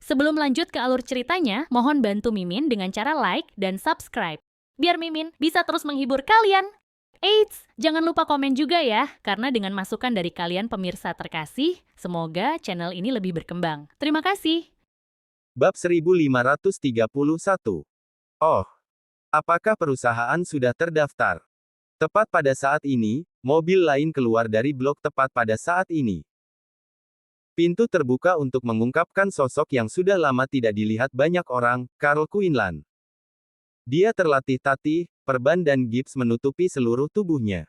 Sebelum lanjut ke alur ceritanya, mohon bantu Mimin dengan cara like dan subscribe. Biar Mimin bisa terus menghibur kalian. Eits, jangan lupa komen juga ya, karena dengan masukan dari kalian pemirsa terkasih, semoga channel ini lebih berkembang. Terima kasih. Bab 1531. Oh, apakah perusahaan sudah terdaftar? Tepat pada saat ini, mobil lain keluar dari blok tepat pada saat ini. Pintu terbuka untuk mengungkapkan sosok yang sudah lama tidak dilihat banyak orang, Carl Quinlan. Dia terlatih-tatih, perban dan gips menutupi seluruh tubuhnya.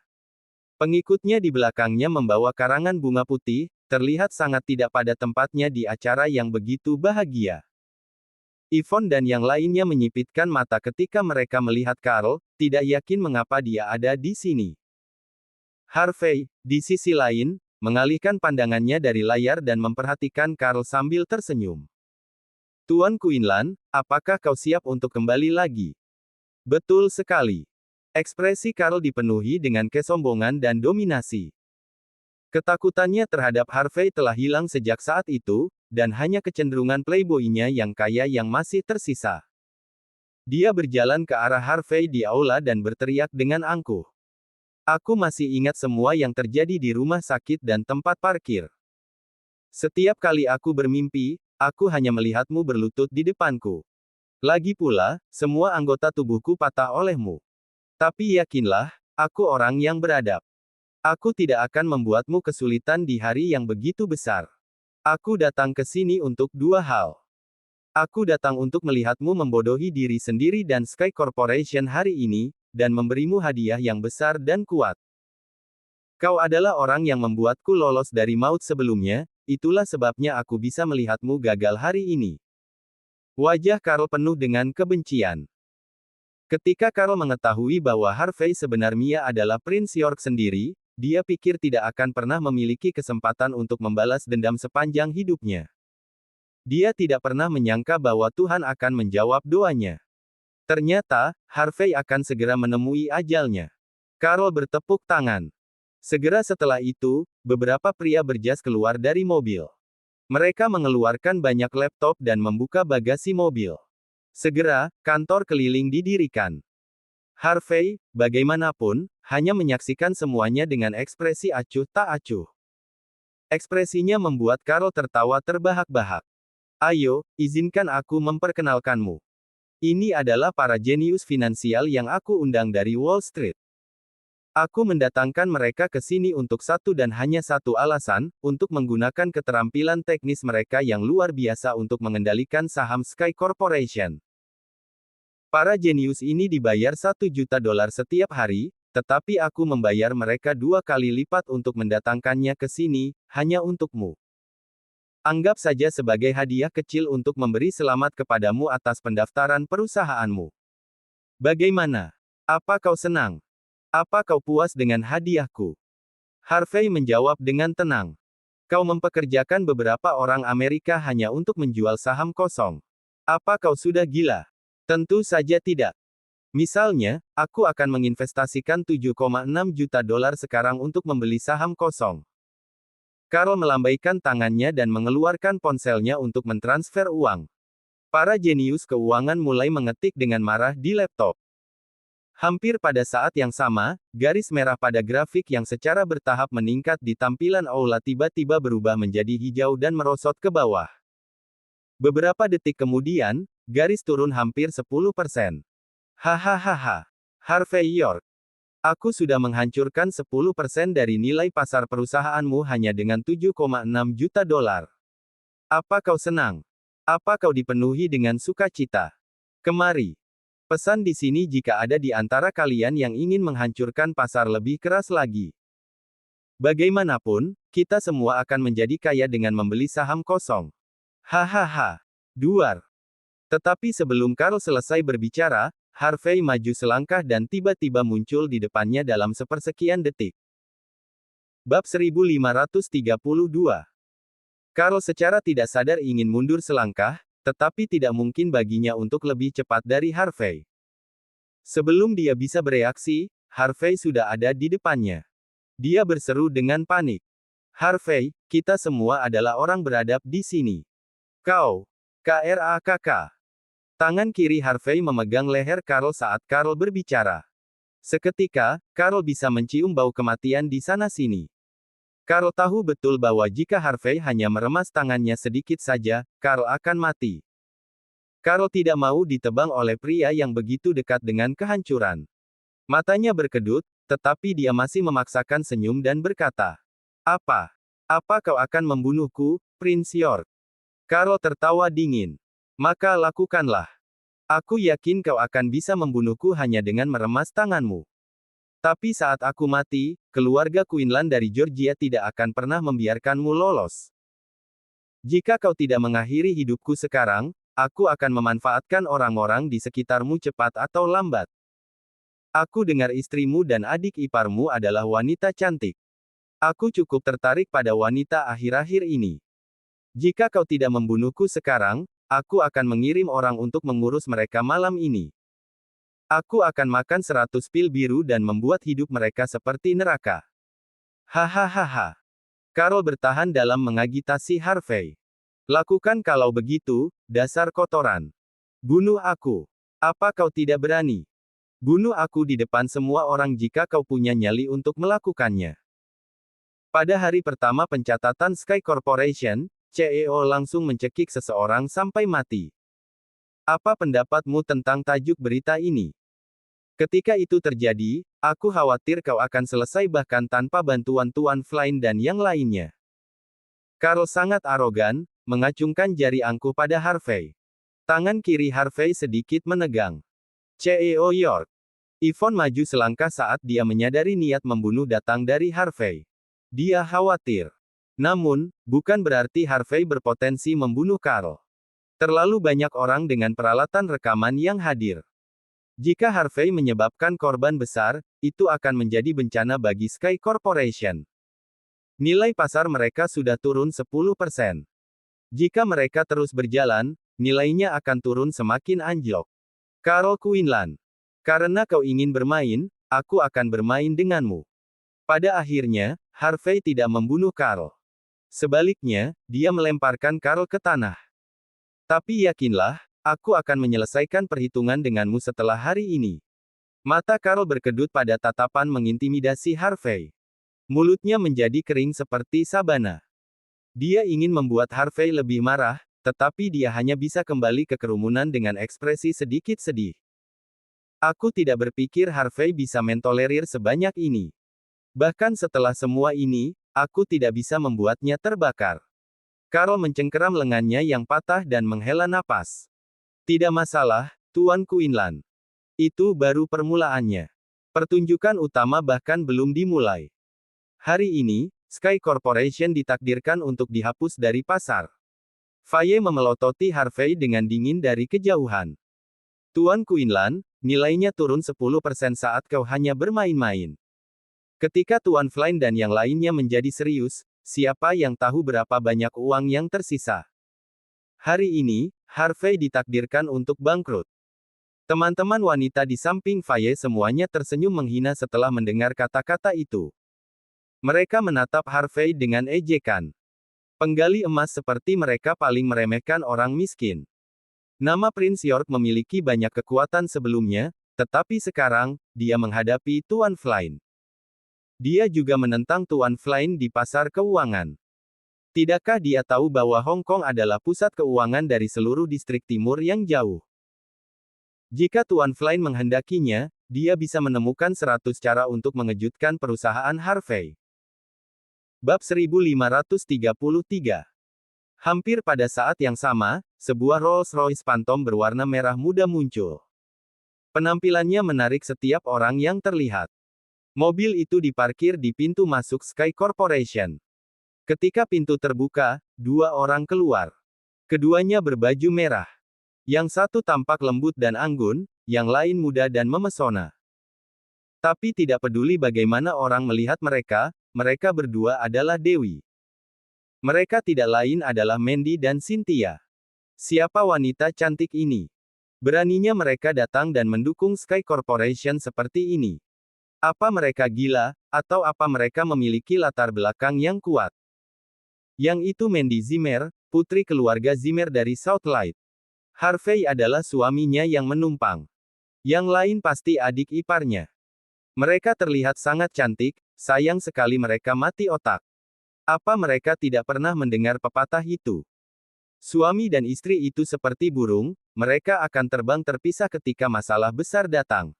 Pengikutnya di belakangnya membawa karangan bunga putih, terlihat sangat tidak pada tempatnya di acara yang begitu bahagia. Yvonne dan yang lainnya menyipitkan mata ketika mereka melihat Carl, tidak yakin mengapa dia ada di sini. Harvey, di sisi lain, mengalihkan pandangannya dari layar dan memperhatikan Carl sambil tersenyum. Tuan Quinlan, apakah kau siap untuk kembali lagi? Betul sekali. Ekspresi Carl dipenuhi dengan kesombongan dan dominasi. Ketakutannya terhadap Harvey telah hilang sejak saat itu, dan hanya kecenderungan playboy-nya yang kaya yang masih tersisa. Dia berjalan ke arah Harvey di aula dan berteriak dengan angkuh. Aku masih ingat semua yang terjadi di rumah sakit dan tempat parkir. Setiap kali aku bermimpi, aku hanya melihatmu berlutut di depanku. Lagi pula, semua anggota tubuhku patah olehmu. Tapi yakinlah, aku orang yang beradab. Aku tidak akan membuatmu kesulitan di hari yang begitu besar. Aku datang ke sini untuk dua hal. Aku datang untuk melihatmu membodohi diri sendiri dan Sky Corporation hari ini, dan memberimu hadiah yang besar dan kuat. Kau adalah orang yang membuatku lolos dari maut sebelumnya, itulah sebabnya aku bisa melihatmu gagal hari ini. Wajah Carl penuh dengan kebencian. Ketika Carl mengetahui bahwa Harvey sebenarnya adalah Prince York sendiri, dia pikir tidak akan pernah memiliki kesempatan untuk membalas dendam sepanjang hidupnya. Dia tidak pernah menyangka bahwa Tuhan akan menjawab doanya. Ternyata, Harvey akan segera menemui ajalnya. Carl bertepuk tangan. Segera setelah itu, beberapa pria berjas keluar dari mobil. Mereka mengeluarkan banyak laptop dan membuka bagasi mobil. Segera, kantor keliling didirikan. Harvey, bagaimanapun, hanya menyaksikan semuanya dengan ekspresi acuh tak acuh. Ekspresinya membuat Carl tertawa terbahak-bahak. Ayo, izinkan aku memperkenalkanmu. Ini adalah para jenius finansial yang aku undang dari Wall Street. Aku mendatangkan mereka ke sini untuk satu dan hanya satu alasan, untuk menggunakan keterampilan teknis mereka yang luar biasa untuk mengendalikan saham Sky Corporation. Para jenius ini dibayar $1 juta setiap hari, tetapi aku membayar mereka 2 kali lipat untuk mendatangkannya ke sini, hanya untukmu. Anggap saja sebagai hadiah kecil untuk memberi selamat kepadamu atas pendaftaran perusahaanmu. Bagaimana? Apa kau senang? Apa kau puas dengan hadiahku? Harvey menjawab dengan tenang. Kau mempekerjakan beberapa orang Amerika hanya untuk menjual saham kosong. Apa kau sudah gila? Tentu saja tidak. Misalnya, aku akan menginvestasikan $7,6 juta sekarang untuk membeli saham kosong. Carl melambaikan tangannya dan mengeluarkan ponselnya untuk mentransfer uang. Para jenius keuangan mulai mengetik dengan marah di laptop. Hampir pada saat yang sama, garis merah pada grafik yang secara bertahap meningkat di tampilan aula tiba-tiba berubah menjadi hijau dan merosot ke bawah. Beberapa detik kemudian, garis turun hampir 10%. Hahaha. Harvey York. Aku sudah menghancurkan 10% dari nilai pasar perusahaanmu hanya dengan $7,6 juta. Apa kau senang? Apa kau dipenuhi dengan sukacita? Kemari. Pesan di sini jika ada di antara kalian yang ingin menghancurkan pasar lebih keras lagi. Bagaimanapun, kita semua akan menjadi kaya dengan membeli saham kosong. Hahaha. Duar. Tetapi sebelum Carl selesai berbicara, Harvey maju selangkah dan tiba-tiba muncul di depannya dalam sepersekian detik. Bab 1532. Carl secara tidak sadar ingin mundur selangkah, tetapi tidak mungkin baginya untuk lebih cepat dari Harvey. Sebelum dia bisa bereaksi, Harvey sudah ada di depannya. Dia berseru dengan panik. Harvey, kita semua adalah orang beradab di sini. Kau KRAKK. Tangan kiri Harvey memegang leher Carl saat Carl berbicara. Seketika, Carl bisa mencium bau kematian di sana-sini. Carl tahu betul bahwa jika Harvey hanya meremas tangannya sedikit saja, Carl akan mati. Carl tidak mau ditebang oleh pria yang begitu dekat dengan kehancuran. Matanya berkedut, tetapi dia masih memaksakan senyum dan berkata, "Apa? Apa kau akan membunuhku, Prince York?" Carl tertawa dingin. "Maka lakukanlah. Aku yakin kau akan bisa membunuhku hanya dengan meremas tanganmu. Tapi saat aku mati, keluarga Quinlan dari Georgia tidak akan pernah membiarkanmu lolos. Jika kau tidak mengakhiri hidupku sekarang, aku akan memanfaatkan orang-orang di sekitarmu cepat atau lambat. Aku dengar istrimu dan adik iparmu adalah wanita cantik. Aku cukup tertarik pada wanita akhir-akhir ini. Jika kau tidak membunuhku sekarang, aku akan mengirim orang untuk mengurus mereka malam ini. Aku akan makan 100 pil biru dan membuat hidup mereka seperti neraka." Hahaha. Carl bertahan dalam mengagitasi Harvey. "Lakukan kalau begitu, dasar kotoran. Bunuh aku. Apa kau tidak berani? Bunuh aku di depan semua orang jika kau punya nyali untuk melakukannya." Pada hari pertama pencatatan Sky Corporation, CEO langsung mencekik seseorang sampai mati. "Apa pendapatmu tentang tajuk berita ini? Ketika itu terjadi, aku khawatir kau akan selesai bahkan tanpa bantuan Tuan Flynn dan yang lainnya." Carl sangat arogan, mengacungkan jari angkuh pada Harvey. Tangan kiri Harvey sedikit menegang. "CEO York." Yvonne maju selangkah saat dia menyadari niat membunuh datang dari Harvey. Dia khawatir. Namun, bukan berarti Harvey berpotensi membunuh Carl. Terlalu banyak orang dengan peralatan rekaman yang hadir. Jika Harvey menyebabkan korban besar, itu akan menjadi bencana bagi Sky Corporation. Nilai pasar mereka sudah turun 10%. Jika mereka terus berjalan, nilainya akan turun semakin anjlok. Carl Quinlan. Karena kau ingin bermain, aku akan bermain denganmu. Pada akhirnya, Harvey tidak membunuh Carl. Sebaliknya, dia melemparkan Carl ke tanah. "Tapi yakinlah, aku akan menyelesaikan perhitungan denganmu setelah hari ini." Mata Carl berkedut pada tatapan mengintimidasi Harvey. Mulutnya menjadi kering seperti sabana. Dia ingin membuat Harvey lebih marah, tetapi dia hanya bisa kembali ke kerumunan dengan ekspresi sedikit sedih. "Aku tidak berpikir Harvey bisa mentolerir sebanyak ini. Bahkan setelah semua ini, aku tidak bisa membuatnya terbakar." Carl mencengkeram lengannya yang patah dan menghela napas. "Tidak masalah, Tuan Quinlan. Itu baru permulaannya. Pertunjukan utama bahkan belum dimulai. Hari ini, Sky Corporation ditakdirkan untuk dihapus dari pasar." Faye memelototi Harvey dengan dingin dari kejauhan. "Tuan Quinlan, nilainya turun 10% saat kau hanya bermain-main. Ketika Tuan Flynn dan yang lainnya menjadi serius, siapa yang tahu berapa banyak uang yang tersisa?" Hari ini, Harvey ditakdirkan untuk bangkrut. Teman-teman wanita di samping Faye semuanya tersenyum menghina setelah mendengar kata-kata itu. Mereka menatap Harvey dengan ejekan. Penggali emas seperti mereka paling meremehkan orang miskin. Nama Prince York memiliki banyak kekuatan sebelumnya, tetapi sekarang, dia menghadapi Tuan Flynn. Dia juga menentang Tuan Flynn di pasar keuangan. Tidakkah dia tahu bahwa Hong Kong adalah pusat keuangan dari seluruh distrik timur yang jauh? Jika Tuan Flynn menghendakinya, dia bisa menemukan 100 cara untuk mengejutkan perusahaan Harvey. Bab 1533. Hampir pada saat yang sama, sebuah Rolls-Royce Phantom berwarna merah muda muncul. Penampilannya menarik setiap orang yang terlihat. Mobil itu diparkir di pintu masuk Sky Corporation. Ketika pintu terbuka, dua orang keluar. Keduanya berbaju merah. Yang satu tampak lembut dan anggun, yang lain muda dan memesona. Tapi tidak peduli bagaimana orang melihat mereka, mereka berdua adalah Dewi. Mereka tidak lain adalah Mandy dan Cynthia. Siapa wanita cantik ini? Beraninya mereka datang dan mendukung Sky Corporation seperti ini. Apa mereka gila, atau apa mereka memiliki latar belakang yang kuat? Yang itu Mandy Zimmer, putri keluarga Zimmer dari Southlight. Harvey adalah suaminya yang menumpang. Yang lain pasti adik iparnya. Mereka terlihat sangat cantik, sayang sekali mereka mati otak. Apa mereka tidak pernah mendengar pepatah itu? Suami dan istri itu seperti burung, mereka akan terbang terpisah ketika masalah besar datang.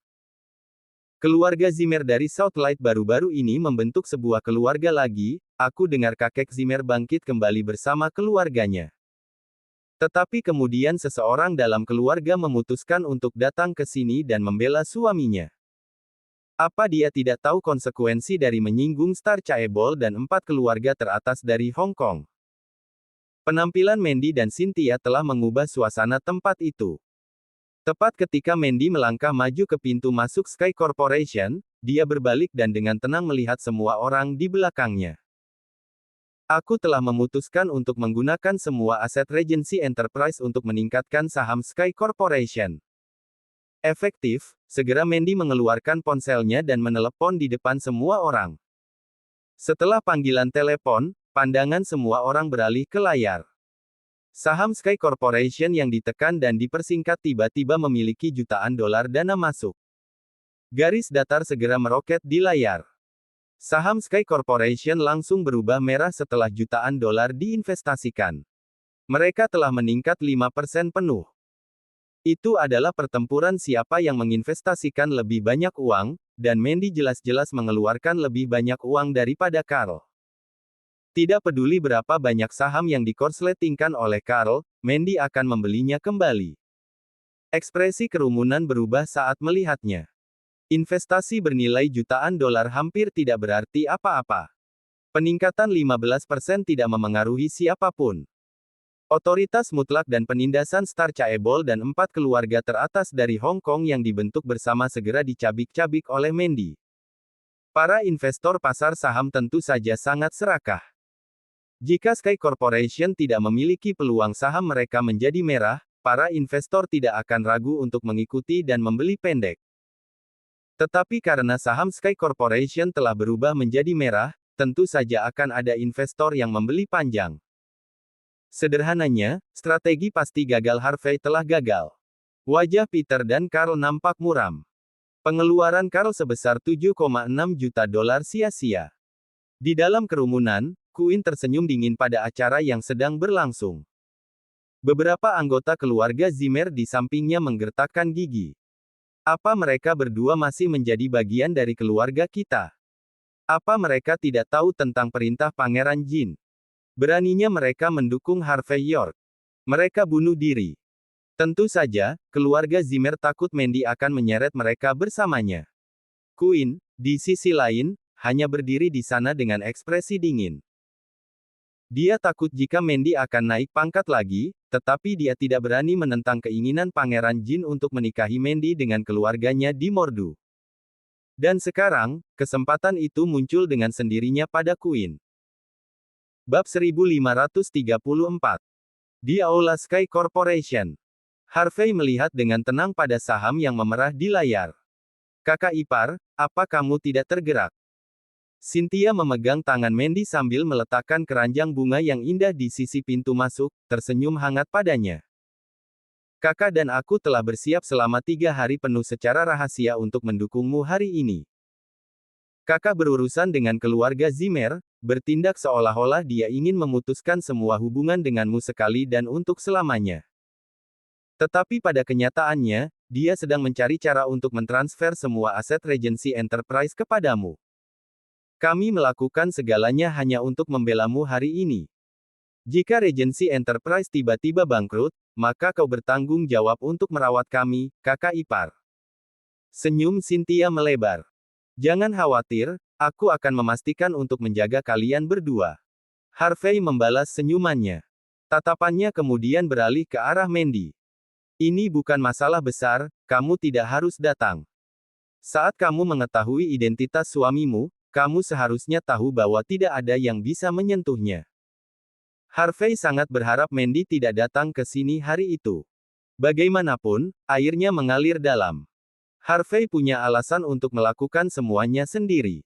Keluarga Zimmer dari Southlight baru-baru ini membentuk sebuah keluarga lagi. Aku dengar kakek Zimmer bangkit kembali bersama keluarganya. Tetapi kemudian seseorang dalam keluarga memutuskan untuk datang ke sini dan membela suaminya. Apa dia tidak tahu konsekuensi dari menyinggung Star Chaebol dan 4 keluarga teratas dari Hong Kong? Penampilan Mandy dan Cynthia telah mengubah suasana tempat itu. Tepat ketika Mandy melangkah maju ke pintu masuk Sky Corporation, dia berbalik dan dengan tenang melihat semua orang di belakangnya. Aku telah memutuskan untuk menggunakan semua aset Regency Enterprise untuk meningkatkan saham Sky Corporation. Efektif, segera Mandy mengeluarkan ponselnya dan menelepon di depan semua orang. Setelah panggilan telepon, pandangan semua orang beralih ke layar. Saham Sky Corporation yang ditekan dan dipersingkat tiba-tiba memiliki jutaan dolar dana masuk. Garis datar segera meroket di layar. Saham Sky Corporation langsung berubah merah setelah jutaan dolar diinvestasikan. Mereka telah meningkat 5% penuh. Itu adalah pertempuran siapa yang menginvestasikan lebih banyak uang, dan Mandy jelas-jelas mengeluarkan lebih banyak uang daripada Carl. Tidak peduli berapa banyak saham yang dikorsletingkan oleh Carl, Mandy akan membelinya kembali. Ekspresi kerumunan berubah saat melihatnya. Investasi bernilai jutaan dolar hampir tidak berarti apa-apa. Peningkatan 15% tidak memengaruhi siapapun. Otoritas mutlak dan penindasan Star Chaebol dan 4 keluarga teratas dari Hong Kong yang dibentuk bersama segera dicabik-cabik oleh Mandy. Para investor pasar saham tentu saja sangat serakah. Jika Sky Corporation tidak memiliki peluang saham mereka menjadi merah, para investor tidak akan ragu untuk mengikuti dan membeli pendek. Tetapi karena saham Sky Corporation telah berubah menjadi merah, tentu saja akan ada investor yang membeli panjang. Sederhananya, strategi pasti gagal. Harvey telah gagal. Wajah Peter dan Carl nampak muram. Pengeluaran Carl sebesar 7,6 juta dolar sia-sia. Di dalam kerumunan, Quinn tersenyum dingin pada acara yang sedang berlangsung. Beberapa anggota keluarga Zimmer di sampingnya menggertakkan gigi. Apa mereka berdua masih menjadi bagian dari keluarga kita? Apa mereka tidak tahu tentang perintah Pangeran Jin? Beraninya mereka mendukung Harvey York. Mereka bunuh diri. Tentu saja, keluarga Zimmer takut Mandy akan menyeret mereka bersamanya. Quinn, di sisi lain, hanya berdiri di sana dengan ekspresi dingin. Dia takut jika Mandy akan naik pangkat lagi, tetapi dia tidak berani menentang keinginan Pangeran Jin untuk menikahi Mandy dengan keluarganya di Mordu. Dan sekarang, kesempatan itu muncul dengan sendirinya pada Quinn. Bab 1534. Di Aula Sky Corporation. Harvey melihat dengan tenang pada saham yang memerah di layar. Kakak ipar, apa kamu tidak tergerak? Cynthia memegang tangan Mandy sambil meletakkan keranjang bunga yang indah di sisi pintu masuk, tersenyum hangat padanya. Kakak dan aku telah bersiap selama 3 hari penuh secara rahasia untuk mendukungmu hari ini. Kakak berurusan dengan keluarga Zimmer, bertindak seolah-olah dia ingin memutuskan semua hubungan denganmu sekali dan untuk selamanya. Tetapi pada kenyataannya, dia sedang mencari cara untuk mentransfer semua aset Regency Enterprise kepadamu. Kami melakukan segalanya hanya untuk membelamu hari ini. Jika Regency Enterprise tiba-tiba bangkrut, maka kau bertanggung jawab untuk merawat kami, kakak ipar. Senyum Cynthia melebar. Jangan khawatir, aku akan memastikan untuk menjaga kalian berdua. Harvey membalas senyumannya. Tatapannya kemudian beralih ke arah Mandy. Ini bukan masalah besar, kamu tidak harus datang. Saat kamu mengetahui identitas suamimu, kamu seharusnya tahu bahwa tidak ada yang bisa menyentuhnya. Harvey sangat berharap Mandy tidak datang ke sini hari itu. Bagaimanapun, airnya mengalir dalam. Harvey punya alasan untuk melakukan semuanya sendiri.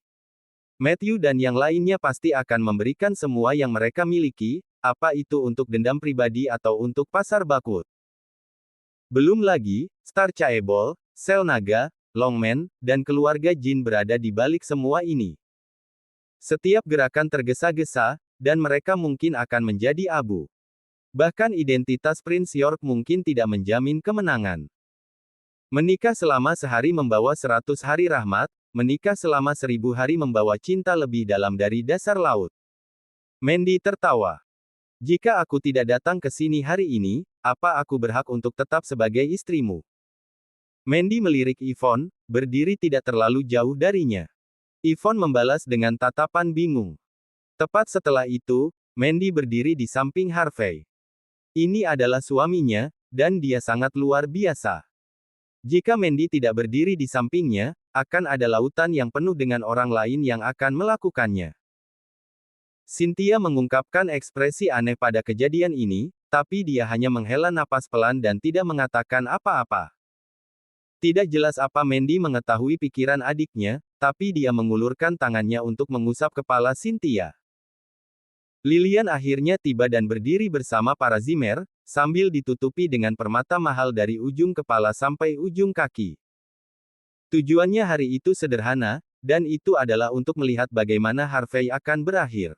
Matthew dan yang lainnya pasti akan memberikan semua yang mereka miliki, apa itu untuk dendam pribadi atau untuk pasar bakut. Belum lagi, Star Chaebol, Sel Naga, Longman, dan keluarga Jin berada di balik semua ini. Setiap gerakan tergesa-gesa, dan mereka mungkin akan menjadi abu. Bahkan identitas Prince York mungkin tidak menjamin kemenangan. Menikah selama sehari membawa 100 hari rahmat, menikah selama 1000 hari membawa cinta lebih dalam dari dasar laut. Mandy tertawa. Jika aku tidak datang ke sini hari ini, apa aku berhak untuk tetap sebagai istrimu? Mandy melirik Yvonne, berdiri tidak terlalu jauh darinya. Yvonne membalas dengan tatapan bingung. Tepat setelah itu, Mandy berdiri di samping Harvey. Ini adalah suaminya, dan dia sangat luar biasa. Jika Mandy tidak berdiri di sampingnya, akan ada lautan yang penuh dengan orang lain yang akan melakukannya. Cynthia mengungkapkan ekspresi aneh pada kejadian ini, tapi dia hanya menghela napas pelan dan tidak mengatakan apa-apa. Tidak jelas apa Mandy mengetahui pikiran adiknya, tapi dia mengulurkan tangannya untuk mengusap kepala Cynthia. Lilian akhirnya tiba dan berdiri bersama para Zimmer, sambil ditutupi dengan permata mahal dari ujung kepala sampai ujung kaki. Tujuannya hari itu sederhana, dan itu adalah untuk melihat bagaimana Harvey akan berakhir.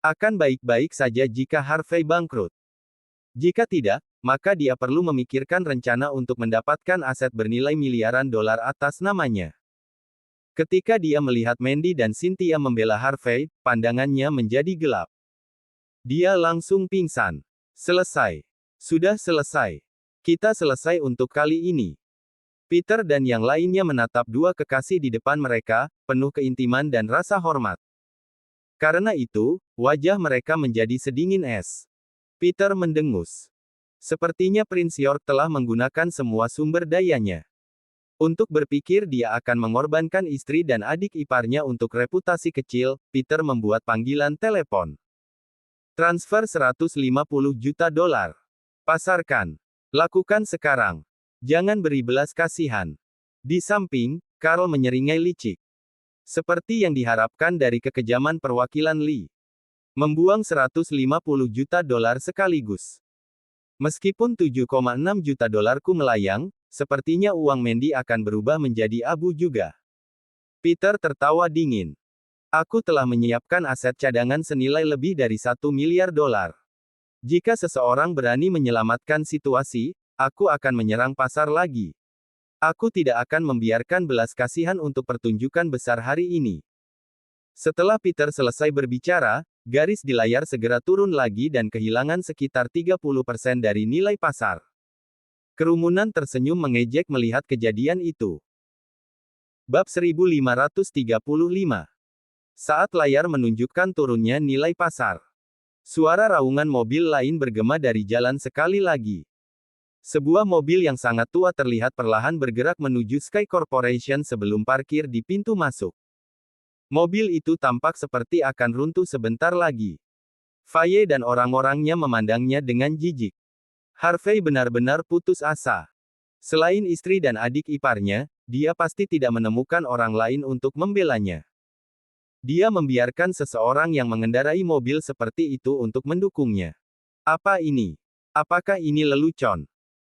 Akan baik-baik saja jika Harvey bangkrut. Jika tidak, maka dia perlu memikirkan rencana untuk mendapatkan aset bernilai miliaran dolar atas namanya. Ketika dia melihat Mandy dan Cynthia membela Harvey, pandangannya menjadi gelap. Dia langsung pingsan. Selesai. Sudah selesai. Kita selesai untuk kali ini. Peter dan yang lainnya menatap dua kekasih di depan mereka, penuh keintiman dan rasa hormat. Karena itu, wajah mereka menjadi sedingin es. Peter mendengus. Sepertinya Prince York telah menggunakan semua sumber dayanya. Untuk berpikir dia akan mengorbankan istri dan adik iparnya untuk reputasi kecil, Peter membuat panggilan telepon. Transfer 150 juta dolar. Pasarkan. Lakukan sekarang. Jangan beri belas kasihan. Di samping, Carl menyeringai licik. Seperti yang diharapkan dari kekejaman perwakilan Lee. Membuang 150 juta dolar sekaligus. Meskipun 7,6 juta dolarku melayang, sepertinya uang Mandy akan berubah menjadi abu juga. Peter tertawa dingin. Aku telah menyiapkan aset cadangan senilai lebih dari 1 miliar dolar. Jika seseorang berani menyelamatkan situasi, aku akan menyerang pasar lagi. Aku tidak akan membiarkan belas kasihan untuk pertunjukan besar hari ini. Setelah Peter selesai berbicara, garis di layar segera turun lagi dan kehilangan sekitar 30% dari nilai pasar. Kerumunan tersenyum mengejek melihat kejadian itu. Bab 1535. Saat layar menunjukkan turunnya nilai pasar. Suara raungan mobil lain bergema dari jalan sekali lagi. Sebuah mobil yang sangat tua terlihat perlahan bergerak menuju Sky Corporation sebelum parkir di pintu masuk. Mobil itu tampak seperti akan runtuh sebentar lagi. Faye dan orang-orangnya memandangnya dengan jijik. Harvey benar-benar putus asa. Selain istri dan adik iparnya, dia pasti tidak menemukan orang lain untuk membelanya. Dia membiarkan seseorang yang mengendarai mobil seperti itu untuk mendukungnya. Apa ini? Apakah ini lelucon?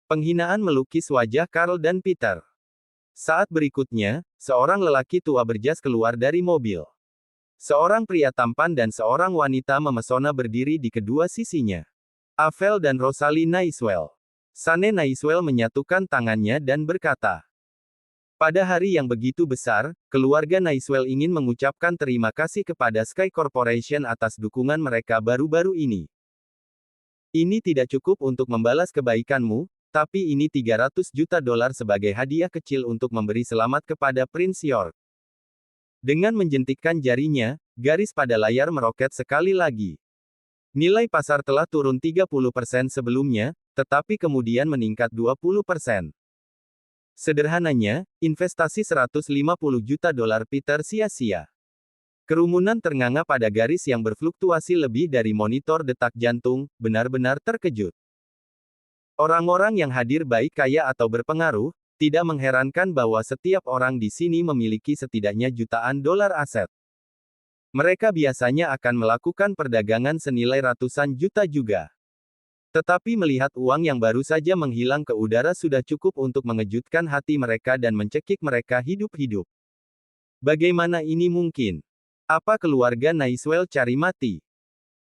Penghinaan melukis wajah Carl dan Peter. Saat berikutnya, seorang lelaki tua berjas keluar dari mobil. Seorang pria tampan dan seorang wanita memesona berdiri di kedua sisinya. Avel dan Rosalie Naiswell. Sane Naiswell menyatukan tangannya dan berkata, pada hari yang begitu besar, keluarga Naiswell ingin mengucapkan terima kasih kepada Sky Corporation atas dukungan mereka baru-baru ini. Ini tidak cukup untuk membalas kebaikanmu, tapi ini 300 juta dolar sebagai hadiah kecil untuk memberi selamat kepada Prince York. Dengan menjentikkan jarinya, garis pada layar meroket sekali lagi. Nilai pasar telah turun 30% sebelumnya, tetapi kemudian meningkat 20%. Sederhananya, investasi 150 juta dolar Peter sia-sia. Kerumunan ternganga pada garis yang berfluktuasi lebih dari monitor detak jantung, benar-benar terkejut. Orang-orang yang hadir baik kaya atau berpengaruh, tidak mengherankan bahwa setiap orang di sini memiliki setidaknya jutaan dolar aset. Mereka biasanya akan melakukan perdagangan senilai ratusan juta juga. Tetapi melihat uang yang baru saja menghilang ke udara sudah cukup untuk mengejutkan hati mereka dan mencekik mereka hidup-hidup. Bagaimana ini mungkin? Apa keluarga Naiswell cari mati?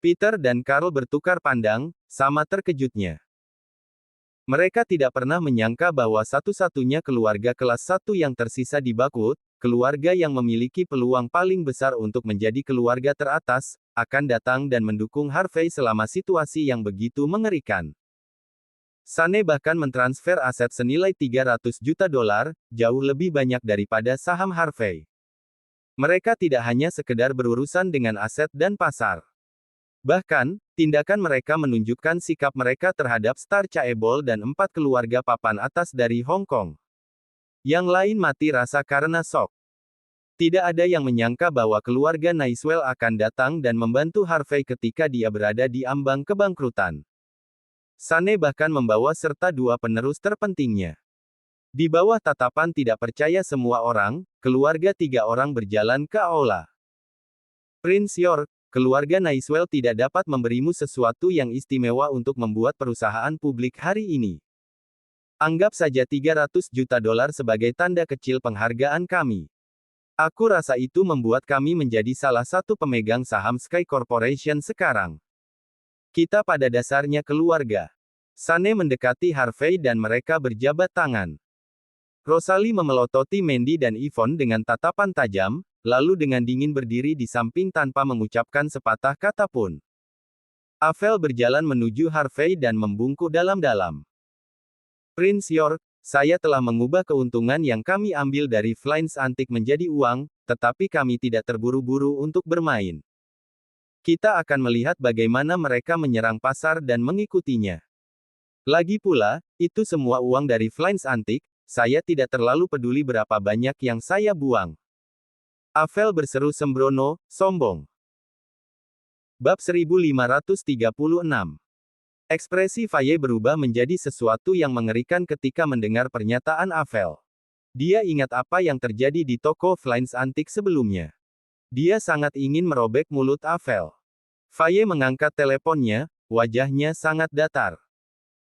Peter dan Carl bertukar pandang, sama terkejutnya. Mereka tidak pernah menyangka bahwa satu-satunya keluarga kelas 1 yang tersisa di Buckwood, keluarga yang memiliki peluang paling besar untuk menjadi keluarga teratas, akan datang dan mendukung Harvey selama situasi yang begitu mengerikan. Sane bahkan mentransfer aset senilai 300 juta dolar, jauh lebih banyak daripada saham Harvey. Mereka tidak hanya sekedar berurusan dengan aset dan pasar. Bahkan, tindakan mereka menunjukkan sikap mereka terhadap Star Chaebol dan 4 keluarga papan atas dari Hong Kong. Yang lain mati rasa karena shock. Tidak ada yang menyangka bahwa keluarga Naiswell akan datang dan membantu Harvey ketika dia berada di ambang kebangkrutan. Sane bahkan membawa serta 2 penerus terpentingnya. Di bawah tatapan tidak percaya semua orang, keluarga 3 orang berjalan ke aula. Prince York, keluarga Naiswell tidak dapat memberimu sesuatu yang istimewa untuk membuat perusahaan publik hari ini. Anggap saja 300 juta dolar sebagai tanda kecil penghargaan kami. Aku rasa itu membuat kami menjadi salah satu pemegang saham Sky Corporation sekarang. Kita pada dasarnya keluarga. Sane mendekati Harvey dan mereka berjabat tangan. Rosalie memelototi Mandy dan Yvonne dengan tatapan tajam, lalu dengan dingin berdiri di samping tanpa mengucapkan sepatah kata pun. Avel berjalan menuju Harvey dan membungkuk dalam-dalam. Prince York, saya telah mengubah keuntungan yang kami ambil dari Flynns Antik menjadi uang, tetapi kami tidak terburu-buru untuk bermain. Kita akan melihat bagaimana mereka menyerang pasar dan mengikutinya. Lagi pula, itu semua uang dari Flynns Antik, saya tidak terlalu peduli berapa banyak yang saya buang. Avel berseru sembrono, sombong. Bab 1536. Ekspresi Faye berubah menjadi sesuatu yang mengerikan ketika mendengar pernyataan Avel. Dia ingat apa yang terjadi di toko Flynns Antik sebelumnya. Dia sangat ingin merobek mulut Avel. Faye mengangkat teleponnya, wajahnya sangat datar.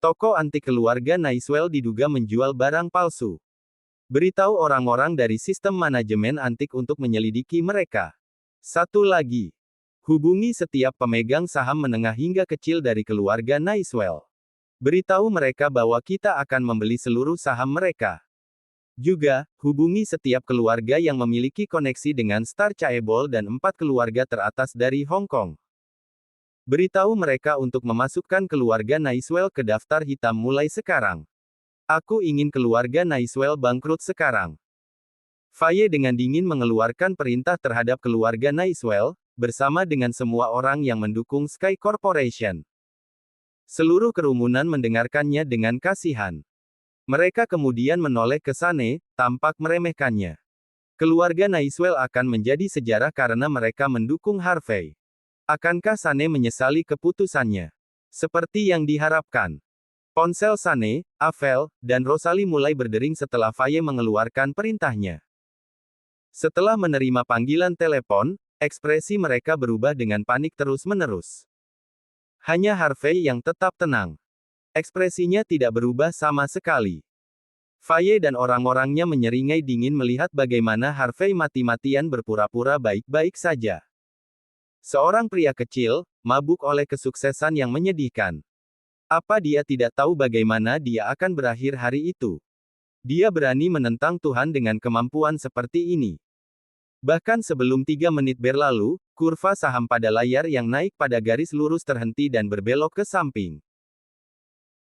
Toko antik keluarga Naiswell diduga menjual barang palsu. Beritahu orang-orang dari sistem manajemen antik untuk menyelidiki mereka. Satu lagi. Hubungi setiap pemegang saham menengah hingga kecil dari keluarga Naiswell. Beritahu mereka bahwa kita akan membeli seluruh saham mereka. Juga, hubungi setiap keluarga yang memiliki koneksi dengan Star Chaebol dan 4 keluarga teratas dari Hong Kong. Beritahu mereka untuk memasukkan keluarga Naiswell ke daftar hitam mulai sekarang. Aku ingin keluarga Naiswell bangkrut sekarang. Faye dengan dingin mengeluarkan perintah terhadap keluarga Naiswell, bersama dengan semua orang yang mendukung Sky Corporation. Seluruh kerumunan mendengarkannya dengan kasihan. Mereka kemudian menoleh ke Sane, tampak meremehkannya. Keluarga Naiswell akan menjadi sejarah karena mereka mendukung Harvey. Akankah Sane menyesali keputusannya? Seperti yang diharapkan. Ponsel Sane, Avel, dan Rosalie mulai berdering setelah Faye mengeluarkan perintahnya. Setelah menerima panggilan telepon, ekspresi mereka berubah dengan panik terus-menerus. Hanya Harvey yang tetap tenang. Ekspresinya tidak berubah sama sekali. Faye dan orang-orangnya menyeringai dingin melihat bagaimana Harvey mati-matian berpura-pura baik-baik saja. Seorang pria kecil, mabuk oleh kesuksesan yang menyedihkan. Apa dia tidak tahu bagaimana dia akan berakhir hari itu? Dia berani menentang Tuhan dengan kemampuan seperti ini. Bahkan sebelum 3 menit berlalu, kurva saham pada layar yang naik pada garis lurus terhenti dan berbelok ke samping.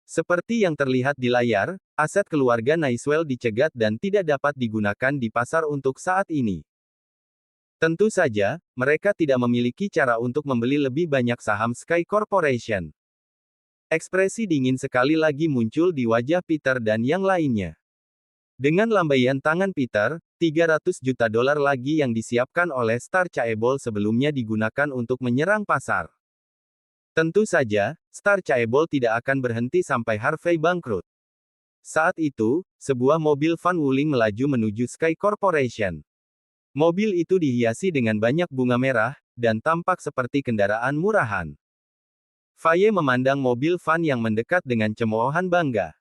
Seperti yang terlihat di layar, aset keluarga Naiswell dicegat dan tidak dapat digunakan di pasar untuk saat ini. Tentu saja, mereka tidak memiliki cara untuk membeli lebih banyak saham Sky Corporation. Ekspresi dingin sekali lagi muncul di wajah Peter dan yang lainnya. Dengan lambaian tangan Peter, 300 juta dolar lagi yang disiapkan oleh Star Chaebol sebelumnya digunakan untuk menyerang pasar. Tentu saja, Star Chaebol tidak akan berhenti sampai Harvey bangkrut. Saat itu, sebuah mobil Van Wuling melaju menuju Sky Corporation. Mobil itu dihiasi dengan banyak bunga merah, dan tampak seperti kendaraan murahan. Faye memandang mobil van yang mendekat dengan cemoohan bangga.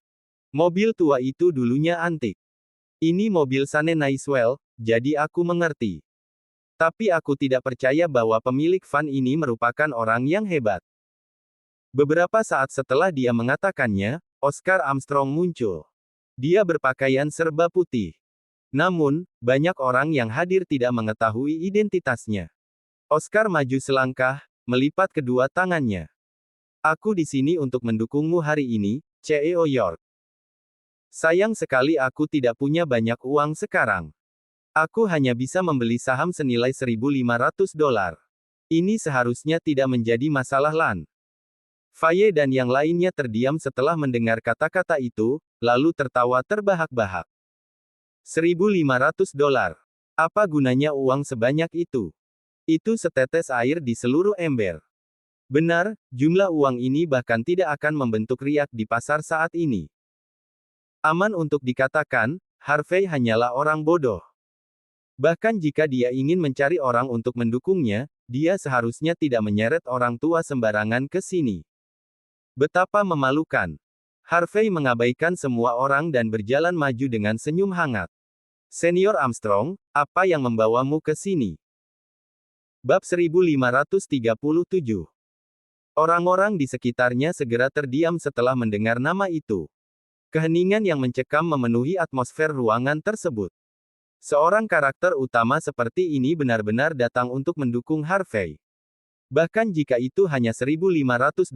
Mobil tua itu dulunya antik. Ini mobil Sane Naiswell, jadi aku mengerti. Tapi aku tidak percaya bahwa pemilik van ini merupakan orang yang hebat. Beberapa saat setelah dia mengatakannya, Oscar Armstrong muncul. Dia berpakaian serba putih. Namun, banyak orang yang hadir tidak mengetahui identitasnya. Oscar maju selangkah, melipat kedua tangannya. Aku di sini untuk mendukungmu hari ini, CEO York. Sayang sekali aku tidak punya banyak uang sekarang. Aku hanya bisa membeli saham senilai $1.500. Ini seharusnya tidak menjadi masalah Lan. Faye dan yang lainnya terdiam setelah mendengar kata-kata itu, lalu tertawa terbahak-bahak. $1.500. Apa gunanya uang sebanyak itu? Itu setetes air di seluruh ember. Benar, jumlah uang ini bahkan tidak akan membentuk riak di pasar saat ini. Aman untuk dikatakan, Harvey hanyalah orang bodoh. Bahkan jika dia ingin mencari orang untuk mendukungnya, dia seharusnya tidak menyeret orang tua sembarangan ke sini. Betapa memalukan. Harvey mengabaikan semua orang dan berjalan maju dengan senyum hangat. Senior Armstrong, apa yang membawamu ke sini? Bab 1537. Orang-orang di sekitarnya segera terdiam setelah mendengar nama itu. Keheningan yang mencekam memenuhi atmosfer ruangan tersebut. Seorang karakter utama seperti ini benar-benar datang untuk mendukung Harvey. Bahkan jika itu hanya $1.500,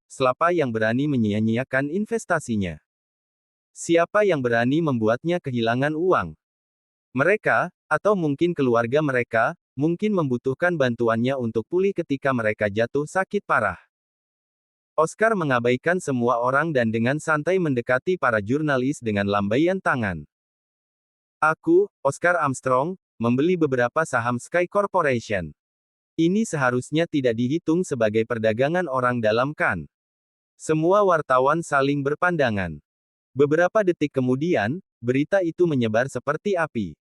siapa yang berani menyia-nyiakan investasinya? Siapa yang berani membuatnya kehilangan uang? Mereka, atau mungkin keluarga mereka, mungkin membutuhkan bantuannya untuk pulih ketika mereka jatuh sakit parah. Oscar mengabaikan semua orang dan dengan santai mendekati para jurnalis dengan lambaian tangan. Aku, Oscar Armstrong, membeli beberapa saham Sky Corporation. Ini seharusnya tidak dihitung sebagai perdagangan orang dalam kan. Semua wartawan saling berpandangan. Beberapa detik kemudian, berita itu menyebar seperti api.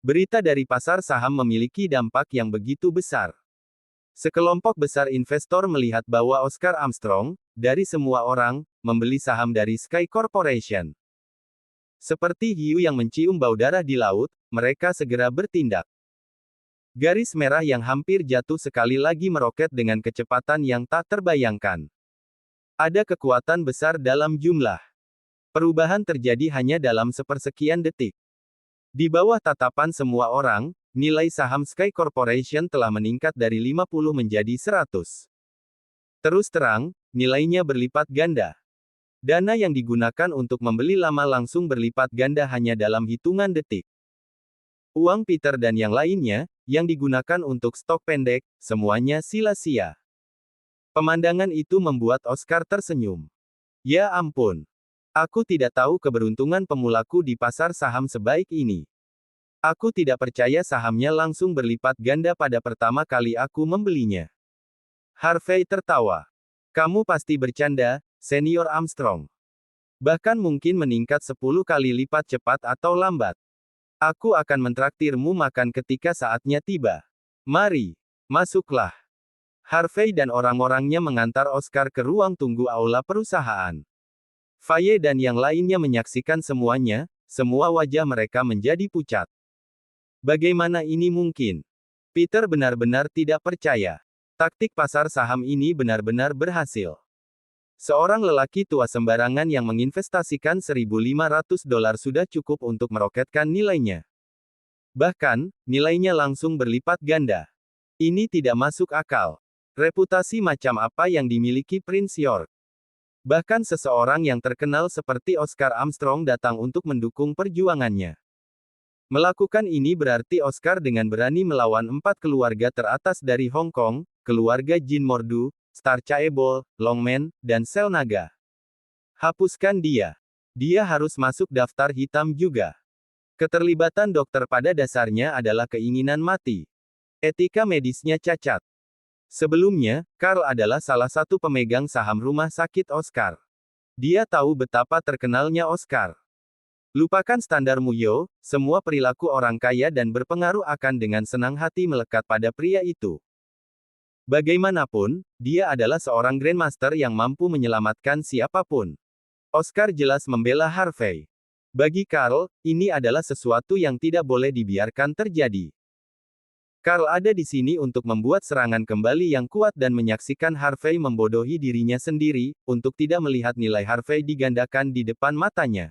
Berita dari pasar saham memiliki dampak yang begitu besar. Sekelompok besar investor melihat bahwa Oscar Armstrong, dari semua orang, membeli saham dari Sky Corporation. Seperti hiu yang mencium bau darah di laut, mereka segera bertindak. Garis merah yang hampir jatuh sekali lagi meroket dengan kecepatan yang tak terbayangkan. Ada kekuatan besar dalam jumlah. Perubahan terjadi hanya dalam sepersekian detik. Di bawah tatapan semua orang, nilai saham Sky Corporation telah meningkat dari 50 menjadi 100. Terus terang, nilainya berlipat ganda. Dana yang digunakan untuk membeli lama langsung berlipat ganda hanya dalam hitungan detik. Uang Peter dan yang lainnya, yang digunakan untuk stok pendek, semuanya sia-sia. Pemandangan itu membuat Oscar tersenyum. Ya ampun. Aku tidak tahu keberuntungan pemulaku di pasar saham sebaik ini. Aku tidak percaya sahamnya langsung berlipat ganda pada pertama kali aku membelinya. Harvey tertawa. Kamu pasti bercanda, Senior Armstrong. Bahkan mungkin meningkat 10 kali lipat cepat atau lambat. Aku akan mentraktirmu makan ketika saatnya tiba. Mari, masuklah. Harvey dan orang-orangnya mengantar Oscar ke ruang tunggu aula perusahaan. Faye dan yang lainnya menyaksikan semuanya, semua wajah mereka menjadi pucat. Bagaimana ini mungkin? Peter benar-benar tidak percaya. Taktik pasar saham ini benar-benar berhasil. Seorang lelaki tua sembarangan yang menginvestasikan $1.500 sudah cukup untuk meroketkan nilainya. Bahkan, nilainya langsung berlipat ganda. Ini tidak masuk akal. Reputasi macam apa yang dimiliki Prince York? Bahkan seseorang yang terkenal seperti Oscar Armstrong datang untuk mendukung perjuangannya. Melakukan ini berarti Oscar dengan berani melawan 4 keluarga teratas dari Hong Kong, keluarga Jin Mordu, Star Chaebol, Longman, dan Selnaga. Hapuskan dia. Dia harus masuk daftar hitam juga. Keterlibatan dokter pada dasarnya adalah keinginan mati. Etika medisnya cacat. Sebelumnya, Carl adalah salah satu pemegang saham rumah sakit Oscar. Dia tahu betapa terkenalnya Oscar. Lupakan standar Muyo, semua perilaku orang kaya dan berpengaruh akan dengan senang hati melekat pada pria itu. Bagaimanapun, dia adalah seorang Grandmaster yang mampu menyelamatkan siapapun. Oscar jelas membela Harvey. Bagi Carl, ini adalah sesuatu yang tidak boleh dibiarkan terjadi. Carl ada di sini untuk membuat serangan kembali yang kuat dan menyaksikan Harvey membodohi dirinya sendiri, untuk tidak melihat nilai Harvey digandakan di depan matanya.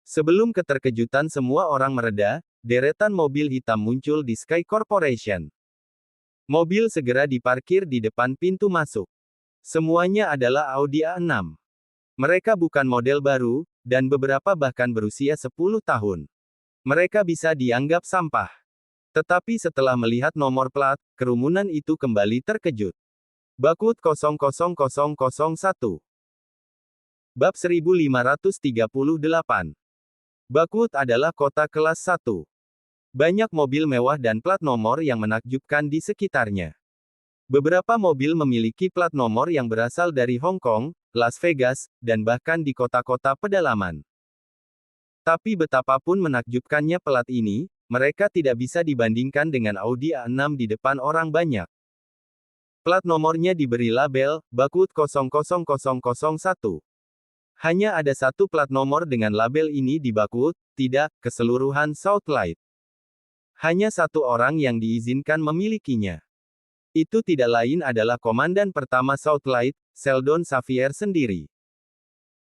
Sebelum keterkejutan semua orang mereda, deretan mobil hitam muncul di Sky Corporation. Mobil segera diparkir di depan pintu masuk. Semuanya adalah Audi A6. Mereka bukan model baru, dan beberapa bahkan berusia 10 tahun. Mereka bisa dianggap sampah. Tetapi setelah melihat nomor plat, kerumunan itu kembali terkejut. Bakut 00001. Bab 1538. Bakut adalah kota kelas 1. Banyak mobil mewah dan plat nomor yang menakjubkan di sekitarnya. Beberapa mobil memiliki plat nomor yang berasal dari Hong Kong, Las Vegas, dan bahkan di kota-kota pedalaman. Tapi betapapun menakjubkannya plat ini, mereka tidak bisa dibandingkan dengan Audi A6 di depan orang banyak. Plat nomornya diberi label, Bakut 00001. Hanya ada satu plat nomor dengan label ini di Bakut, tidak, keseluruhan Southlight. Hanya satu orang yang diizinkan memilikinya. Itu tidak lain adalah Komandan Pertama Southlight, Sheldon Xavier sendiri.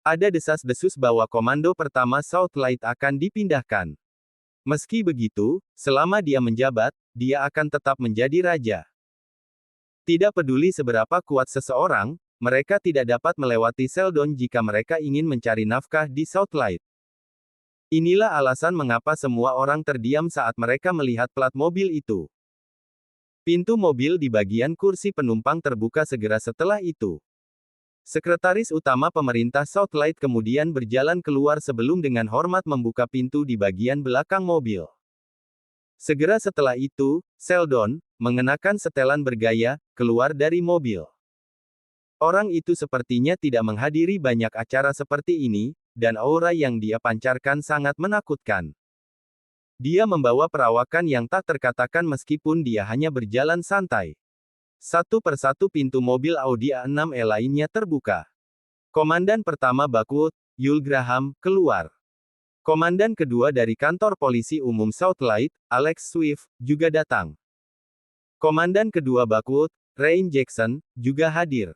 Ada desas-desus bahwa Komando Pertama Southlight akan dipindahkan. Meski begitu, selama dia menjabat, dia akan tetap menjadi raja. Tidak peduli seberapa kuat seseorang, mereka tidak dapat melewati Sheldon jika mereka ingin mencari nafkah di Southlight. Inilah alasan mengapa semua orang terdiam saat mereka melihat plat mobil itu. Pintu mobil di bagian kursi penumpang terbuka segera setelah itu. Sekretaris Utama Pemerintah Southlight kemudian berjalan keluar sebelum dengan hormat membuka pintu di bagian belakang mobil. Segera setelah itu, Sheldon, mengenakan setelan bergaya, keluar dari mobil. Orang itu sepertinya tidak menghadiri banyak acara seperti ini, dan aura yang dia pancarkan sangat menakutkan. Dia membawa perawakan yang tak terkatakan meskipun dia hanya berjalan santai. Satu persatu pintu mobil Audi A6E lainnya terbuka. Komandan Pertama Bakut, Yul Graham, keluar. Komandan kedua dari kantor polisi umum Southlight, Alex Swift, juga datang. Komandan kedua Bakut, Rain Jackson, juga hadir.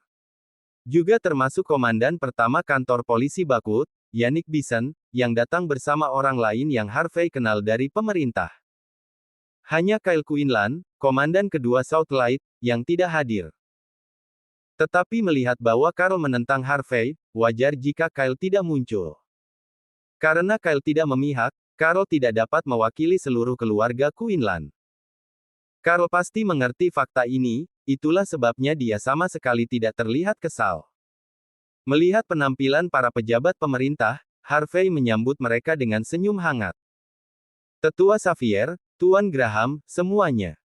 Juga termasuk Komandan Pertama kantor polisi Bakut, Yannick Bison, yang datang bersama orang lain yang Harvey kenal dari pemerintah. Hanya Kyle Quinlan, Komandan kedua Southlight, yang tidak hadir. Tetapi melihat bahwa Carl menentang Harvey, wajar jika Kyle tidak muncul. Karena Kyle tidak memihak, Carl tidak dapat mewakili seluruh keluarga Quinlan. Carl pasti mengerti fakta ini, itulah sebabnya dia sama sekali tidak terlihat kesal. Melihat penampilan para pejabat pemerintah, Harvey menyambut mereka dengan senyum hangat. Tetua Xavier, Tuan Graham, semuanya.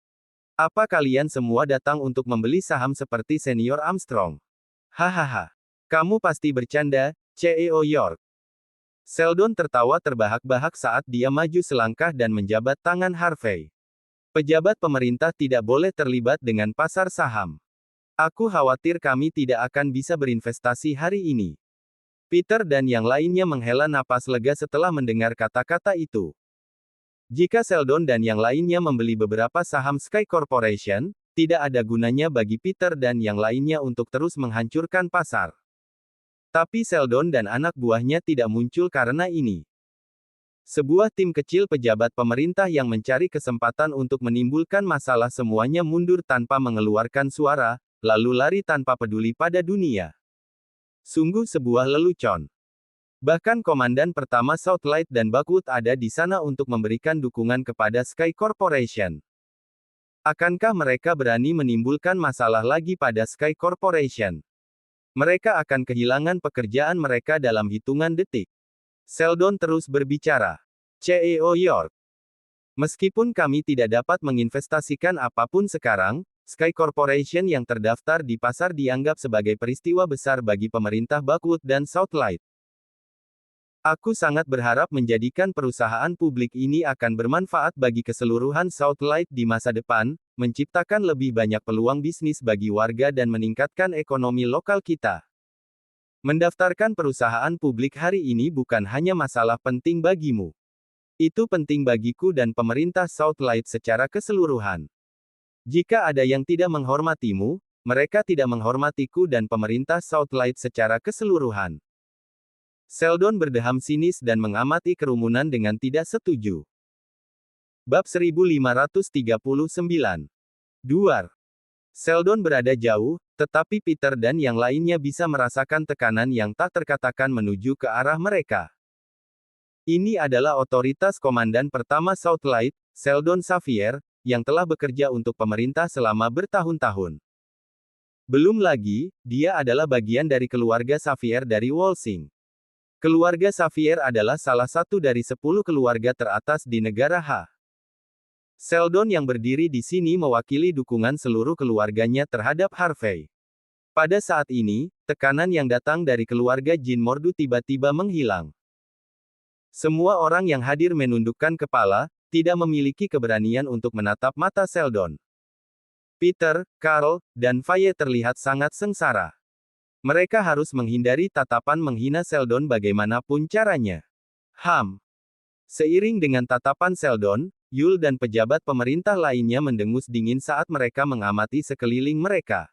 Apa kalian semua datang untuk membeli saham seperti Senior Armstrong? Hahaha. Kamu pasti bercanda, CEO York. Sheldon tertawa terbahak-bahak saat dia maju selangkah dan menjabat tangan Harvey. Pejabat pemerintah tidak boleh terlibat dengan pasar saham. Aku khawatir kami tidak akan bisa berinvestasi hari ini. Peter dan yang lainnya menghela napas lega setelah mendengar kata-kata itu. Jika Sheldon dan yang lainnya membeli beberapa saham Sky Corporation, tidak ada gunanya bagi Peter dan yang lainnya untuk terus menghancurkan pasar. Tapi Sheldon dan anak buahnya tidak muncul karena ini. Sebuah tim kecil pejabat pemerintah yang mencari kesempatan untuk menimbulkan masalah semuanya mundur tanpa mengeluarkan suara, lalu lari tanpa peduli pada dunia. Sungguh sebuah lelucon. Bahkan Komandan Pertama Southlight dan Bakut ada di sana untuk memberikan dukungan kepada Sky Corporation. Akankah mereka berani menimbulkan masalah lagi pada Sky Corporation? Mereka akan kehilangan pekerjaan mereka dalam hitungan detik. Sheldon terus berbicara. CEO York. Meskipun kami tidak dapat menginvestasikan apapun sekarang, Sky Corporation yang terdaftar di pasar dianggap sebagai peristiwa besar bagi pemerintah Bakut dan Southlight. Aku sangat berharap menjadikan perusahaan publik ini akan bermanfaat bagi keseluruhan Southlight di masa depan, menciptakan lebih banyak peluang bisnis bagi warga dan meningkatkan ekonomi lokal kita. Mendaftarkan perusahaan publik hari ini bukan hanya masalah penting bagimu. Itu penting bagiku dan pemerintah South Light secara keseluruhan. Jika ada yang tidak menghormatimu, mereka tidak menghormatiku dan pemerintah South Light secara keseluruhan. Sheldon berdeham sinis dan mengamati kerumunan dengan tidak setuju. Bab 1539. Duar. Sheldon berada jauh, tetapi Peter dan yang lainnya bisa merasakan tekanan yang tak terkatakan menuju ke arah mereka. Ini adalah otoritas komandan pertama South Light, Sheldon Xavier, yang telah bekerja untuk pemerintah selama bertahun-tahun. Belum lagi, dia adalah bagian dari keluarga Xavier dari Walsing. Keluarga Xavier adalah salah satu dari 10 keluarga teratas di negara H. Sheldon yang berdiri di sini mewakili dukungan seluruh keluarganya terhadap Harvey. Pada saat ini, tekanan yang datang dari keluarga Jin Mordu tiba-tiba menghilang. Semua orang yang hadir menundukkan kepala, tidak memiliki keberanian untuk menatap mata Sheldon. Peter, Carl, dan Faye terlihat sangat sengsara. Mereka harus menghindari tatapan menghina Sheldon bagaimanapun caranya. Seiring dengan tatapan Sheldon, Yul dan pejabat pemerintah lainnya mendengus dingin saat mereka mengamati sekeliling mereka.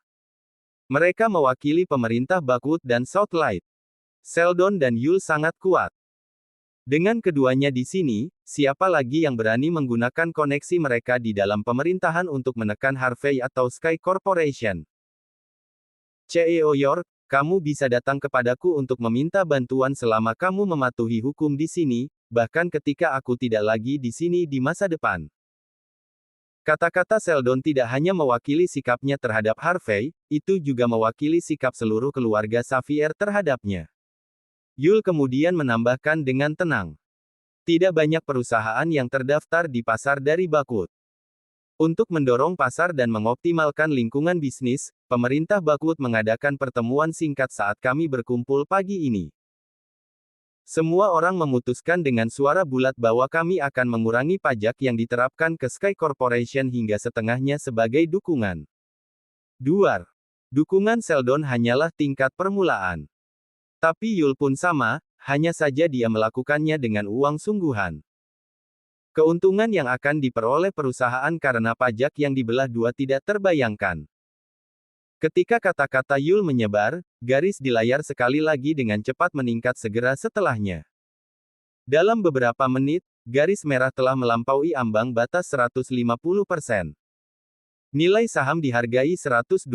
Mereka mewakili pemerintah Backwood dan South Light. Sheldon dan Yul sangat kuat. Dengan keduanya di sini, siapa lagi yang berani menggunakan koneksi mereka di dalam pemerintahan untuk menekan Harvey atau Sky Corporation? CEO York, kamu bisa datang kepadaku untuk meminta bantuan selama kamu mematuhi hukum di sini, bahkan ketika aku tidak lagi di sini di masa depan. Kata-kata Sheldon tidak hanya mewakili sikapnya terhadap Harvey, itu juga mewakili sikap seluruh keluarga Xavier terhadapnya. Yul kemudian menambahkan dengan tenang. Tidak banyak perusahaan yang terdaftar di pasar dari Backwood. Untuk mendorong pasar dan mengoptimalkan lingkungan bisnis, pemerintah Backwood mengadakan pertemuan singkat saat kami berkumpul pagi ini. Semua orang memutuskan dengan suara bulat bahwa kami akan mengurangi pajak yang diterapkan ke Sky Corporation hingga setengahnya sebagai dukungan. Duar. Dukungan Sheldon hanyalah tingkat permulaan. Tapi Yul pun sama, hanya saja dia melakukannya dengan uang sungguhan. Keuntungan yang akan diperoleh perusahaan karena pajak yang dibelah dua tidak terbayangkan. Ketika kata-kata Yul menyebar, garis di layar sekali lagi dengan cepat meningkat segera setelahnya. Dalam beberapa menit, garis merah telah melampaui ambang batas 150%. Nilai saham dihargai 125.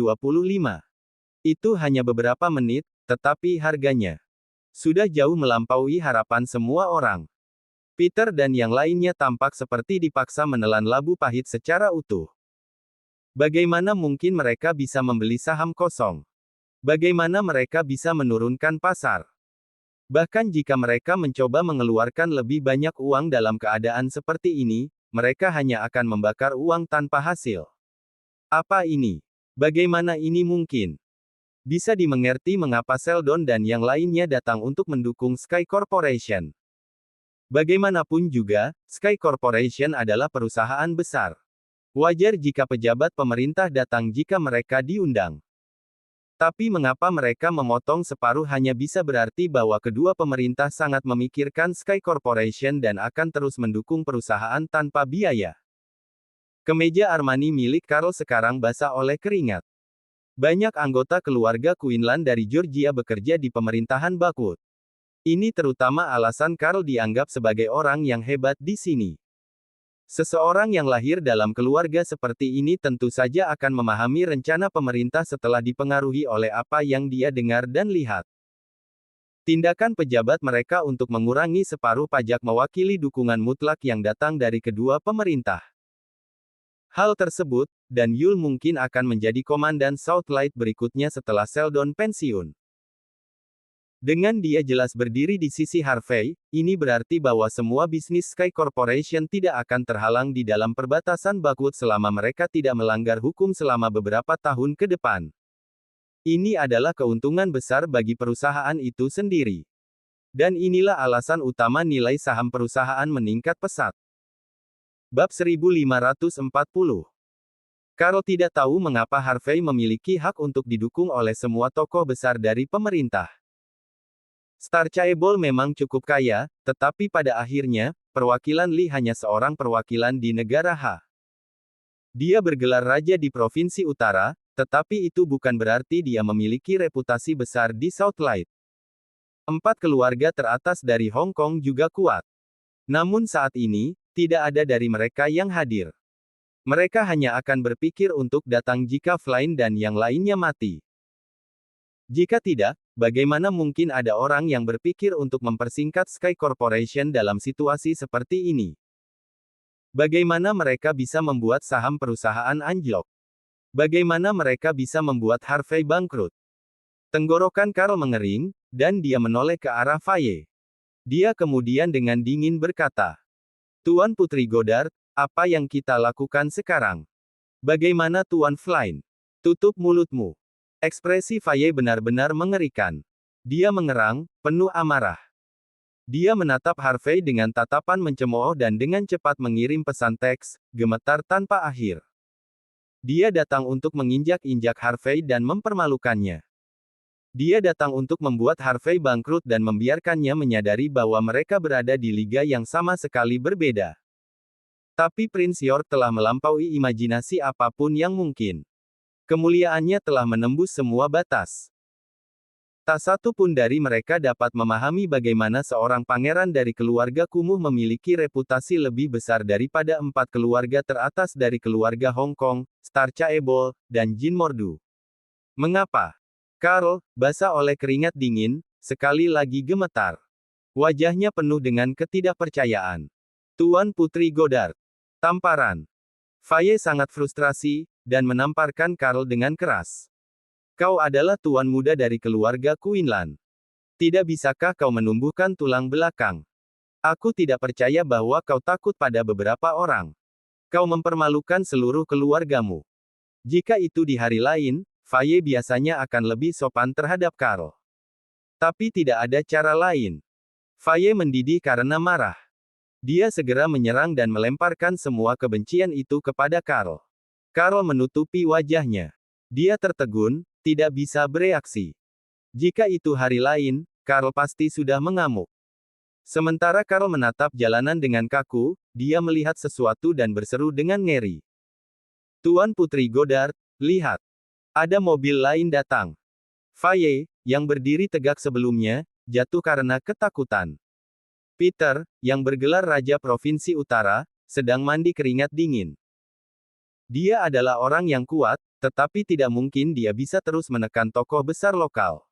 Itu hanya beberapa menit, tetapi harganya sudah jauh melampaui harapan semua orang. Peter dan yang lainnya tampak seperti dipaksa menelan labu pahit secara utuh. Bagaimana mungkin mereka bisa membeli saham kosong? Bagaimana mereka bisa menurunkan pasar? Bahkan jika mereka mencoba mengeluarkan lebih banyak uang dalam keadaan seperti ini, mereka hanya akan membakar uang tanpa hasil. Apa ini? Bagaimana ini mungkin? Bisa dimengerti mengapa Sheldon dan yang lainnya datang untuk mendukung Sky Corporation. Bagaimanapun juga, Sky Corporation adalah perusahaan besar. Wajar jika pejabat pemerintah datang jika mereka diundang. Tapi mengapa mereka memotong separuh hanya bisa berarti bahwa kedua pemerintah sangat memikirkan Sky Corporation dan akan terus mendukung perusahaan tanpa biaya. Kemeja Armani milik Carl sekarang basah oleh keringat. Banyak anggota keluarga Quinlan dari Georgia bekerja di pemerintahan Backwood. Ini terutama alasan Carl dianggap sebagai orang yang hebat di sini. Seseorang yang lahir dalam keluarga seperti ini tentu saja akan memahami rencana pemerintah setelah dipengaruhi oleh apa yang dia dengar dan lihat. Tindakan pejabat mereka untuk mengurangi separuh pajak mewakili dukungan mutlak yang datang dari kedua pemerintah. Hal tersebut, dan Yul mungkin akan menjadi komandan South Light berikutnya setelah Sheldon pensiun. Dengan dia jelas berdiri di sisi Harvey, ini berarti bahwa semua bisnis Sky Corporation tidak akan terhalang di dalam perbatasan Backwood selama mereka tidak melanggar hukum selama beberapa tahun ke depan. Ini adalah keuntungan besar bagi perusahaan itu sendiri. Dan inilah alasan utama nilai saham perusahaan meningkat pesat. Bab 1540. Carl tidak tahu mengapa Harvey memiliki hak untuk didukung oleh semua tokoh besar dari pemerintah. Star Chaebol memang cukup kaya, tetapi pada akhirnya, perwakilan Lee hanya seorang perwakilan di negara H. Dia bergelar raja di Provinsi Utara, tetapi itu bukan berarti dia memiliki reputasi besar di Southlight. 4 keluarga teratas dari Hong Kong juga kuat. Namun saat ini, tidak ada dari mereka yang hadir. Mereka hanya akan berpikir untuk datang jika Flynn dan yang lainnya mati. Jika tidak, bagaimana mungkin ada orang yang berpikir untuk mempersingkat Sky Corporation dalam situasi seperti ini? Bagaimana mereka bisa membuat saham perusahaan anjlok? Bagaimana mereka bisa membuat Harvey bangkrut? Tenggorokan Carl mengering, dan dia menoleh ke arah Faye. Dia kemudian dengan dingin berkata, "Tuan Putri Goddard, apa yang kita lakukan sekarang? Bagaimana Tuan Flynn? Tutup mulutmu." Ekspresi Faye benar-benar mengerikan. Dia mengerang, penuh amarah. Dia menatap Harvey dengan tatapan mencemooh dan dengan cepat mengirim pesan teks, gemetar tanpa akhir. Dia datang untuk menginjak-injak Harvey dan mempermalukannya. Dia datang untuk membuat Harvey bangkrut dan membiarkannya menyadari bahwa mereka berada di liga yang sama sekali berbeda. Tapi Prince York telah melampaui imajinasi apapun yang mungkin. Kemuliaannya telah menembus semua batas. Tak satu pun dari mereka dapat memahami bagaimana seorang pangeran dari keluarga kumuh memiliki reputasi lebih besar daripada 4 keluarga teratas dari keluarga Hong Kong, Star Chaebol, dan Jin Mordu. Mengapa? Carl, basah oleh keringat dingin, sekali lagi gemetar. Wajahnya penuh dengan ketidakpercayaan. Tuan Putri Goddard. Tamparan. Faye sangat frustrasi, dan menamparkan Carl dengan keras. Kau adalah tuan muda dari keluarga Quinlan. Tidak bisakah kau menumbuhkan tulang belakang? Aku tidak percaya bahwa kau takut pada beberapa orang. Kau mempermalukan seluruh keluargamu. Jika itu di hari lain, Faye biasanya akan lebih sopan terhadap Carl. Tapi tidak ada cara lain. Faye mendidih karena marah. Dia segera menyerang dan melemparkan semua kebencian itu kepada Carl. Carl menutupi wajahnya. Dia tertegun, tidak bisa bereaksi. Jika itu hari lain, Carl pasti sudah mengamuk. Sementara Carl menatap jalanan dengan kaku, dia melihat sesuatu dan berseru dengan ngeri. Tuan Putri Goddard, lihat. Ada mobil lain datang. Faye, yang berdiri tegak sebelumnya, jatuh karena ketakutan. Peter, yang bergelar Raja Provinsi Utara, sedang mandi keringat dingin. Dia adalah orang yang kuat, tetapi tidak mungkin dia bisa terus menekan tokoh besar lokal.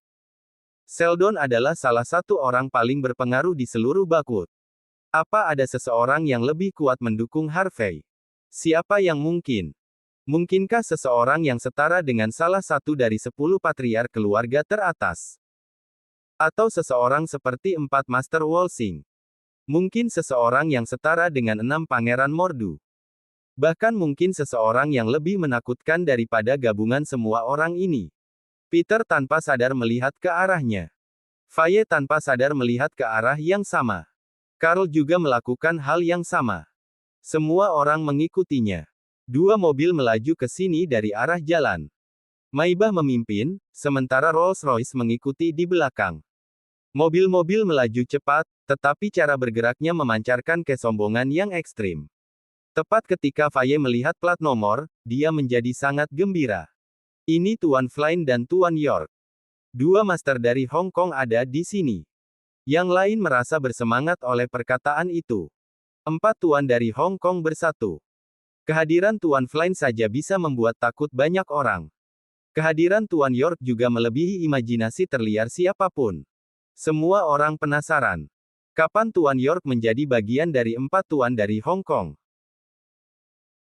Seldon adalah salah satu orang paling berpengaruh di seluruh Bakwood. Apa ada seseorang yang lebih kuat mendukung Harvey? Siapa yang mungkin? Mungkinkah seseorang yang setara dengan salah satu dari 10 patriark keluarga teratas? Atau seseorang seperti 4 Master Walsing? Mungkin seseorang yang setara dengan 6 Pangeran Mordu? Bahkan mungkin seseorang yang lebih menakutkan daripada gabungan semua orang ini. Peter tanpa sadar melihat ke arahnya. Faye tanpa sadar melihat ke arah yang sama. Carl juga melakukan hal yang sama. Semua orang mengikutinya. 2 mobil melaju ke sini dari arah jalan. Maybach memimpin, sementara Rolls-Royce mengikuti di belakang. Mobil-mobil melaju cepat, tetapi cara bergeraknya memancarkan kesombongan yang ekstrim. Tepat ketika Faye melihat plat nomor, dia menjadi sangat gembira. Ini Tuan Flynn dan Tuan York. 2 master dari Hong Kong ada di sini. Yang lain merasa bersemangat oleh perkataan itu. 4 tuan dari Hong Kong bersatu. Kehadiran Tuan Flynn saja bisa membuat takut banyak orang. Kehadiran Tuan York juga melebihi imajinasi terliar siapapun. Semua orang penasaran. Kapan Tuan York menjadi bagian dari 4 tuan dari Hong Kong?